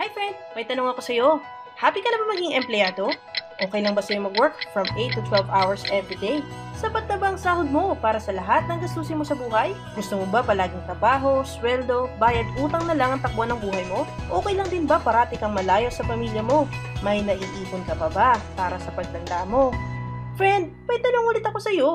Hi friend! May tanong ako sa'yo. Happy ka na ba maging empleyado? Okay lang ba sa'yo mag-work from 8 to 12 hours every day? Sapat na ba ang sahod mo para sa lahat ng gastusin mo sa buhay? Gusto mo ba palaging trabaho, sweldo, bayad, utang na lang ang takbo ng buhay mo? Okay lang din ba parati kang malayo sa pamilya mo? May naiipon ka pa ba para sa pagtanda mo? Friend, may tanong ulit ako sa'yo.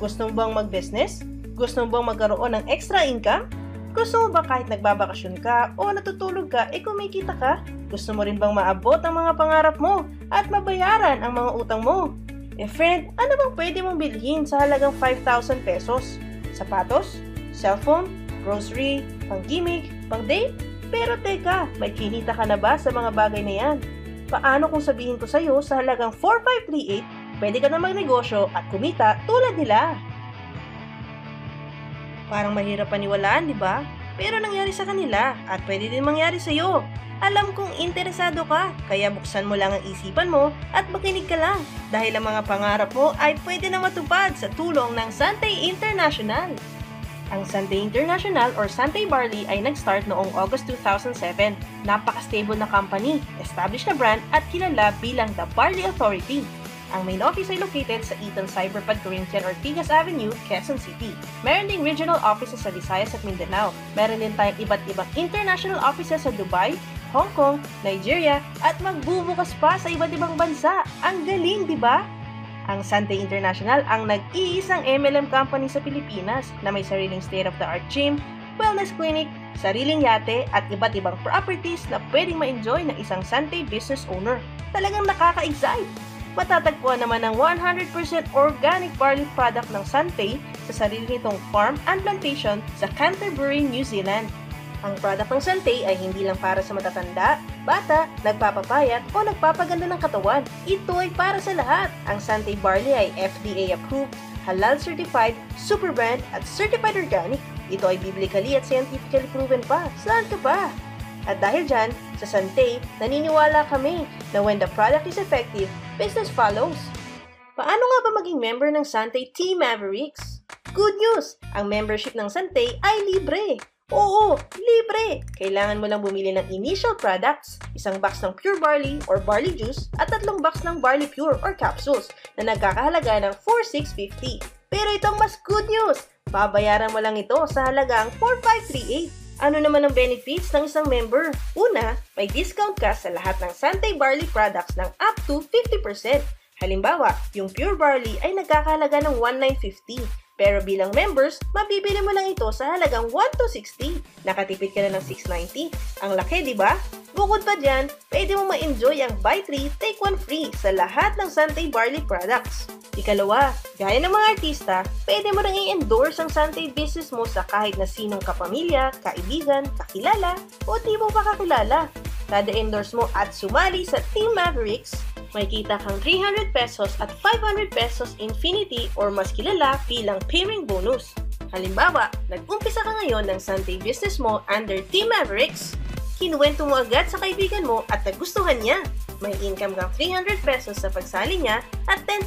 Gusto mo bang mag-business? Gusto mo bang magkaroon ng extra income? Gusto mo ba kahit nagbabakasyon ka o natutulog ka, kumikita ka? Gusto mo rin bang maabot ang mga pangarap mo at mabayaran ang mga utang mo? Friend, ano bang pwede mong bilhin sa halagang 5,000 pesos? Sapatos? Cellphone? Grocery? Pang-gimmick? Pang-date? Pero teka, may kinita ka na ba sa mga bagay na yan? Paano kung sabihin ko sa'yo sa halagang 4,538, pwede ka na magnegosyo at kumita tulad nila? Parang mahirap paniwalaan, di ba? Pero nangyari sa kanila at pwede din mangyari sa iyo. Alam kong interesado ka, kaya buksan mo lang ang isipan mo at makinig ka lang dahil ang mga pangarap mo ay pwede na matupad sa tulong ng Santay International. Ang Santay International or Santay Barley ay nag-start noong August 2007. Napaka-stable na company, established na brand at kilala bilang The Barley Authority. Ang main office ay located sa Eton Cyberpad Corinthian Ortigas Avenue, Quezon City. Meron ding regional offices sa Visayas at Mindanao. Meron din tayong iba't ibang international offices sa Dubai, Hong Kong, Nigeria, at magbubukas pa sa iba't ibang bansa. Ang galing, di ba? Ang Santay International ang nag-iisang MLM company sa Pilipinas na may sariling state-of-the-art gym, wellness clinic, sariling yate, at iba't ibang properties na pwedeng ma-enjoy ng isang Santay business owner. Talagang nakaka-excite! Matatagpuan naman ang 100% organic barley product ng Santay sa sarili nitong farm and plantation sa Canterbury, New Zealand. Ang product ng Santay ay hindi lang para sa matatanda, bata, nagpapapayat o nagpapaganda ng katawan. Ito ay para sa lahat. Ang Santay Barley ay FDA approved, halal certified, super brand at certified organic. Ito ay biblically at scientifically proven pa. Saan ka pa? At dahil dyan, sa Santay, naniniwala kami na when the product is effective, business follows. Paano nga ba maging member ng Santay Team Mavericks? Good news! Ang membership ng Santay ay libre! Oo, libre! Kailangan mo lang bumili ng initial products, isang box ng pure barley or barley juice at 3 box ng barley pure or capsules na nagkakahalaga ng 4,650. Pero itong mas good news! Babayaran mo lang ito sa halagang 4,538. Ano naman ang benefits ng isang member? Una, may discount ka sa lahat ng Santay Barley products ng up to 50%. Halimbawa, yung pure barley ay nagkakahalaga ng 1,950. Pero bilang members, mabibili mo lang ito sa halagang 1,260. Nakatipid ka na ng 690. Ang laki, di ba? Bukod pa dyan, pwede mo ma-enjoy ang buy 3, take 1 free sa lahat ng Santay Barley products. Ikalawa, gaya ng mga artista, pwede mo nang i-endorse ang Santay business mo sa kahit na sinong kapamilya, kaibigan, kakilala, o di mo pa kakilala. Kada endorse mo at sumali sa Team Mavericks, may kita kang 300 pesos at 500 pesos Infinity or mas kilala bilang pairing bonus. Halimbawa, nag-umpisa ka ngayon ng Santay business mo under Team Mavericks, kinuwento mo agad sa kaibigan mo at nagustuhan niya. May income kang 300 pesos sa pagsali niya at 10%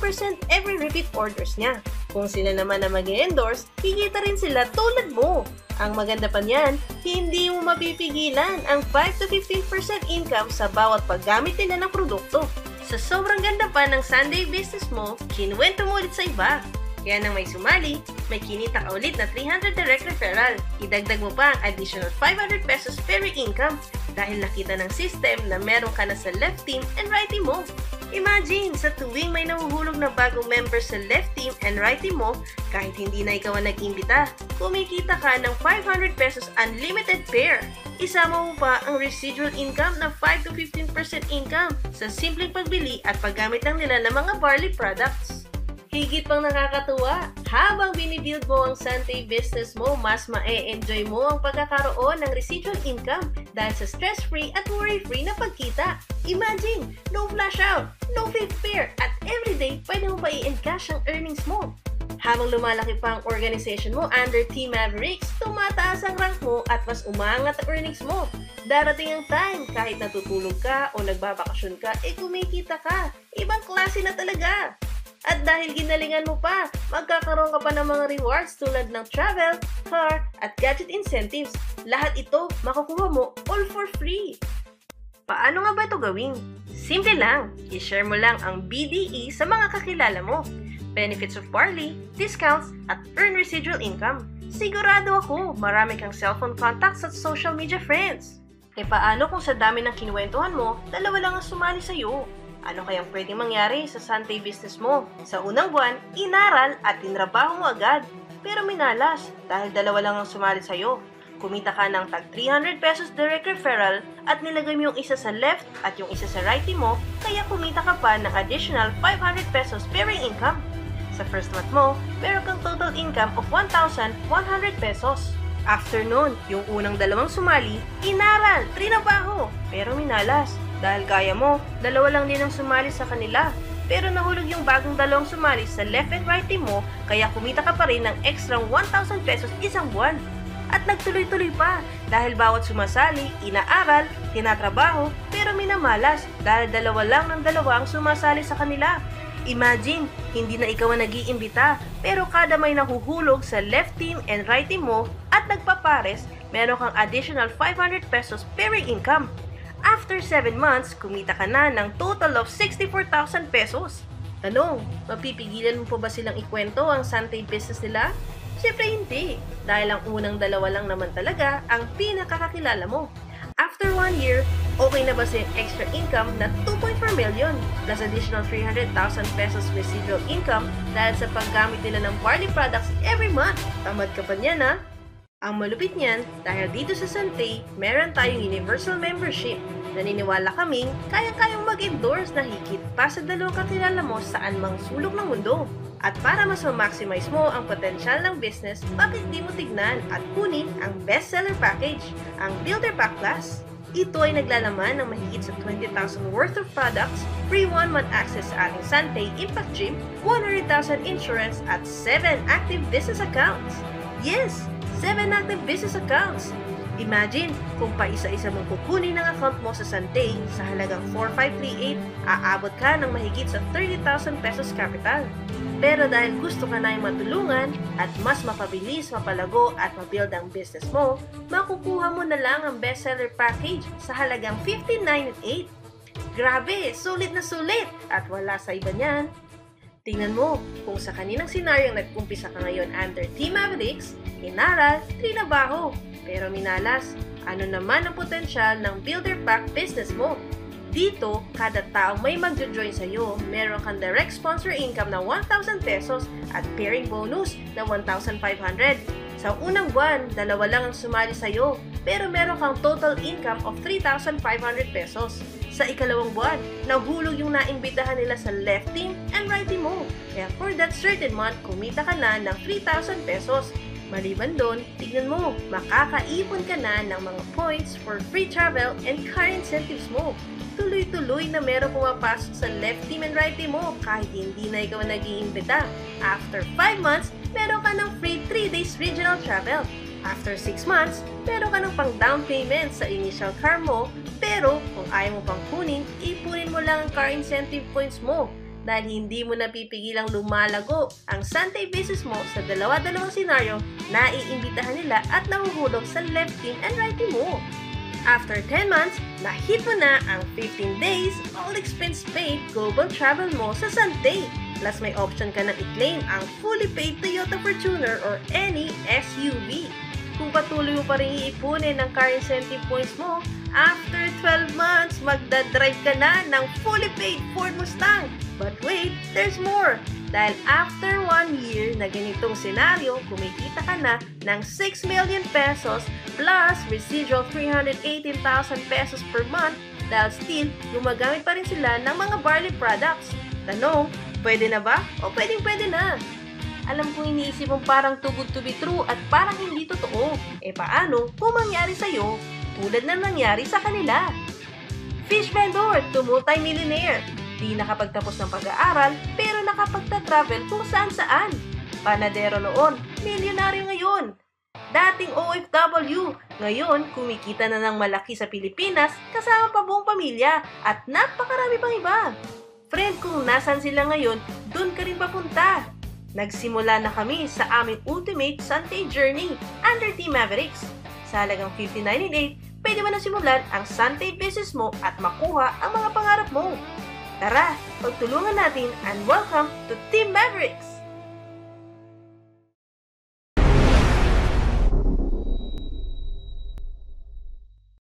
every repeat orders niya. Kung sila naman na mag-endorse, kikita rin sila tulad mo. Ang maganda pa niyan, hindi mo mapipigilan ang 5 to 15% income sa bawat paggamit nila ng produkto. Sa sobrang ganda pa ng Sunday business mo, kinuwento mo ulit sa iba. Kaya nang may sumali, may kinita ka ulit na 300 direct referral. Idagdag mo pa ang additional 500 pesos per income dahil nakita ng system na meron ka na sa left team and right team mo. Imagine, sa tuwing may nahuhulog na bagong member sa left team and right team mo, kahit hindi na ikaw ang nag-imbita, kumikita ka ng 500 pesos unlimited pair. Isama mo pa ang residual income na 5 to 15% income sa simpleng pagbili at paggamit lang nila ng mga barley products. Higit pang nakakatuwa, habang binibuild mo ang Santay business mo, mas ma-enjoy mo ang pagkakaroon ng residual income dahil sa stress-free at worry-free na pagkita. Imagine, no flash out, no fifth pair, at everyday pwede mo pa i-encash ang earnings mo. Habang lumalaki pa ang organization mo under Team Mavericks, tumataas ang rank mo at mas umangat ang earnings mo. Darating ang time, kahit natutulog ka o nagbabakasyon ka, kumikita ka. Ibang klase na talaga. At dahil ginalingan mo pa, magkakaroon ka pa ng mga rewards tulad ng travel, car, at gadget incentives. Lahat ito makukuha mo all for free. Paano nga ba ito gawin? Simple lang, i-share mo lang ang BDE sa mga kakilala mo. Benefits of Parley, discounts, at earn residual income. Sigurado ako, marami kang cellphone contacts at social media friends. E paano kung sa dami ng kinuwentuhan mo, dalawa lang ang sumali sa'yo? Ano kayang pwedeng mangyari sa Santay business mo? Sa unang buwan, inaral at tinrabaho mo agad. Pero minalas, dahil dalawa lang ang sumali sa'yo. Kumita ka ng tag 300 pesos direct referral at nilagay mo yung isa sa left at yung isa sa right mo, kaya kumita ka pa ng additional 500 pesos pairing income. Sa first month mo, meron kang total income of 1,100 pesos. After nun, yung unang dalawang sumali, inaral, trinabaho, pero minalas. Dahil kaya mo, dalawa lang din ang sumali sa kanila. Pero nahulog yung bagong dalawang sumali sa left and right mo, kaya kumita ka pa rin ng extra 1,000 pesos isang buwan. At nagtuloy-tuloy pa dahil bawat sumasali, inaaral, tinatrabaho, pero minamalas dahil dalawa lang ng dalawa ang sumasali sa kanila. Imagine, hindi na ikaw ang nag-iimbita, pero kada may nahuhulog sa left team and right team mo at nagpapares, meron kang additional 500 pesos pairing income. After 7 months, kumita ka na ng total of 64,000 pesos. Tanong, mapipigilan mo pa ba silang ikwento ang Santay business nila? Siyempre hindi, dahil ang unang dalawa lang naman talaga ang pinakakakilala mo. After 1 year, okay na ba sa extra income na 2.4 million plus additional 300,000 pesos residual income dahil sa paggamit nila ng Parley products every month? Tamad ka pa niyan ha? Ang malupit niyan, dahil dito sa Santay, meron tayong universal membership. Naniniwala kaming kayang-kayang mag-endorse na higit pa sa dalawang kakilala mo saan mang sulok ng mundo. At para mas ma-maximize mo ang potensyal ng business, bakit di mo tignan at kunin ang bestseller package, ang Builder Pack Plus? Ito ay naglalaman ng mahigit sa 20,000 worth of products, free 1-month access sa ating Santay Impact Gym, 100,000 insurance at 7 active business accounts. Yes! 7 active business accounts. Imagine, kung paisa-isa mong kukunin ang account mo sa Santay sa halagang 4,538, aabot ka ng mahigit sa 30,000 pesos capital. Pero dahil gusto ka na yung matulungan at mas mapabilis, mapalago at mabuild ang business mo, makukuha mo na lang ang bestseller package sa halagang 15,998. Grabe, sulit na sulit at wala sa iba niyan. Tingnan mo, kung sa kaninang senaryong nag-umpisa ka ngayon under Team Mavericks, inaral, trinabaho, pero minalas, ano naman ang potensyal ng Builder Pack business mo? Dito, kada taong may magjo-join sa'yo, meron kang direct sponsor income na 1,000 pesos at pairing bonus na 1,500. Sa unang buwan, dalawa lang ang sumali sa'yo, pero meron kang total income of 3,500 pesos. Sa ikalawang buwan, nahulog yung naimbitahan nila sa left team and right team mo. Kaya for that certain month, kumita ka na ng 3,000 pesos. Maliban doon, tignan mo, makakaipon ka na ng mga points for free travel and car incentives mo. Tuloy-tuloy na meron pumapasok sa left team and right team mo kahit hindi na ikaw nag-iimbita. After 5 months, meron ka ng free 3 days regional travel. After 6 months, meron ka ng pang down payment sa initial car mo, pero kung ayaw mo pang kunin, ipunin mo lang ang car incentive points mo. Dahil hindi mo napipigilang lumalago ang Santay business mo sa dalawa-dalawang senaryo na iimbitahan nila at nahuhulog sa left team and right team mo. After 10 months, na-hit mo na ang 15 days all expense paid global travel mo sa Santay. Plus may option ka na i-claim ang fully paid Toyota Fortuner or any SUV. Kung patuloy mo pa rin iipunin ng car incentive points mo, after 12 months, magdadrive ka na ng fully paid Ford Mustang. But wait, there's more! Dahil after 1 year na ganitong senaryo, kumikita ka na ng 6 million pesos plus residual 318,000 pesos per month dahil still gumagamit pa rin sila ng mga barley products. Tanong, pwede na ba? O pwedeng-pwede na? Alam kong iniisip mong parang too good to be true at parang hindi totoo. E paano kung mangyari sa'yo tulad na nangyari sa kanila? Fish vendor to multi-millionaire. Di nakapagtapos ng pag-aaral pero nakapagta-travel kung saan-saan. Panadero noon, milyonaryo ngayon. Dating OFW, ngayon kumikita na ng malaki sa Pilipinas kasama pa buong pamilya at napakarami pang iba. Friend, kung nasan sila ngayon, dun ka rin papunta. Nagsimula na kami sa aming Ultimate Santay Journey under Team Mavericks. Sa halagang 15,998, pwede mo na simulan ang Sunday business mo at makuha ang mga pangarap mo. Tara, pagtulungan natin and welcome to Team Mavericks!